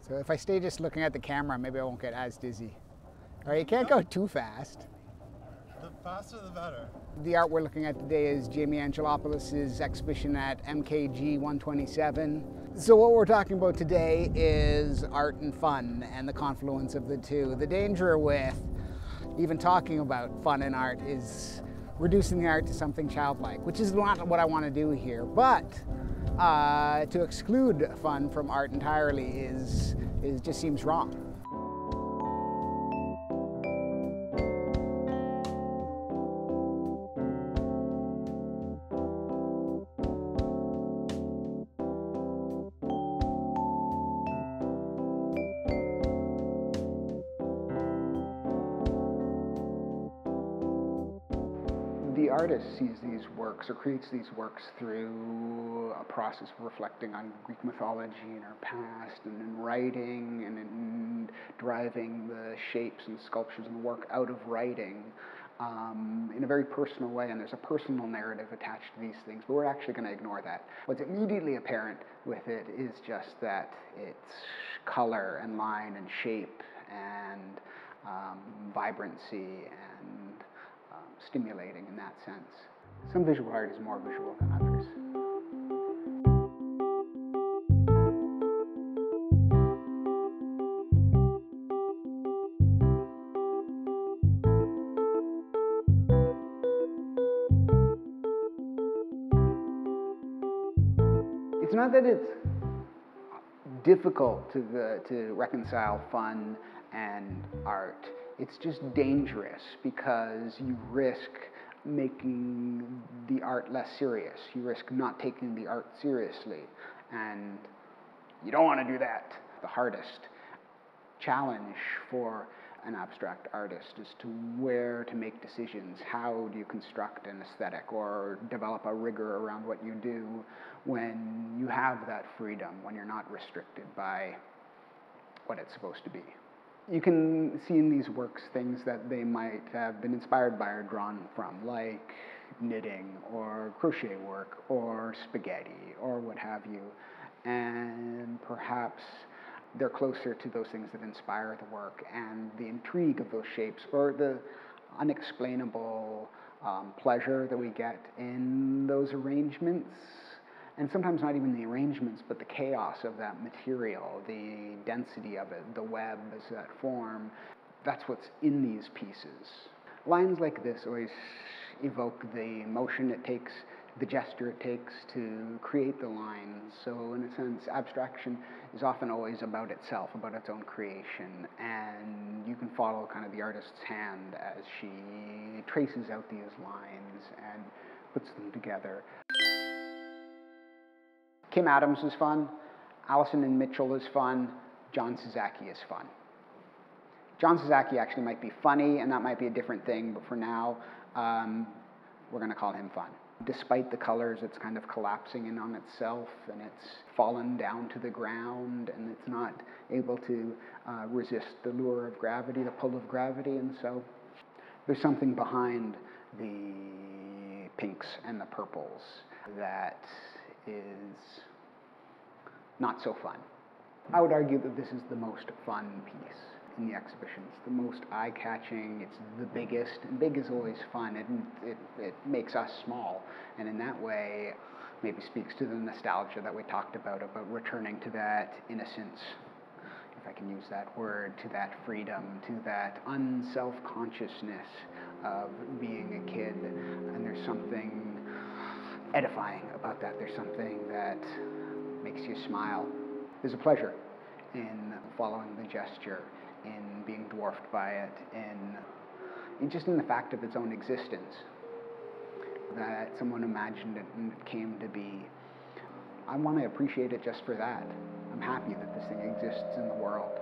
So if I stay just looking at the camera, maybe I won't get as dizzy. All right, you can't go too fast. The faster the better. The art we're looking at today is Jaime Angelopoulos' exhibition at MKG 127. So what we're talking about today is art and fun and the confluence of the two. The danger with even talking about fun and art is reducing the art to something childlike, which is not what I want to do here. But to exclude fun from art entirely just seems wrong. The artist sees these works or creates these works through a process of reflecting on Greek mythology and our past, and in writing, and in driving the shapes and sculptures and work out of writing in a very personal way. And there's a personal narrative attached to these things, but we're actually going to ignore that. What's immediately apparent with it is just that it's color and line and shape and vibrancy and stimulating in that sense. Some visual art is more visual than others. It's not that it's difficult to reconcile fun and art. It's just dangerous because you risk making the art less serious. You risk not taking the art seriously, and you don't want to do that. The hardest challenge for an abstract artist is to where to make decisions. How do you construct an aesthetic or develop a rigor around what you do when you have that freedom, when you're not restricted by what it's supposed to be. You can see in these works things that they might have been inspired by or drawn from, like knitting or crochet work or spaghetti or what have you. And perhaps they're closer to those things that inspire the work, and the intrigue of those shapes or the unexplainable pleasure that we get in those arrangements. And sometimes not even the arrangements, but the chaos of that material, the density of it, the web as that form. That's what's in these pieces. Lines like this always evoke the motion it takes, the gesture it takes to create the lines. So in a sense, abstraction is often always about itself, about its own creation. And you can follow kind of the artist's hand as she traces out these lines and puts them together. Kim Adams is fun, Allison and Mitchell is fun, John Sasaki is fun. John Sasaki actually might be funny, and that might be a different thing, but for now, we're going to call him fun. Despite the colors, it's kind of collapsing in on itself, and it's fallen down to the ground, and it's not able to resist the lure of gravity, the pull of gravity, and so there's something behind the pinks and the purples that is not so fun. I would argue that this is the most fun piece in the exhibition. It's the most eye-catching, it's the biggest, and big is always fun. It makes us small, and in that way maybe speaks to the nostalgia that we talked about returning to that innocence, if I can use that word, to that freedom, to that unself-consciousness of being a kid. And there's something edifying about that. There's something that makes you smile. There's a pleasure in following the gesture, in being dwarfed by it, in just in the fact of its own existence, that someone imagined it and it came to be. I want to appreciate it just for that. I'm happy that this thing exists in the world.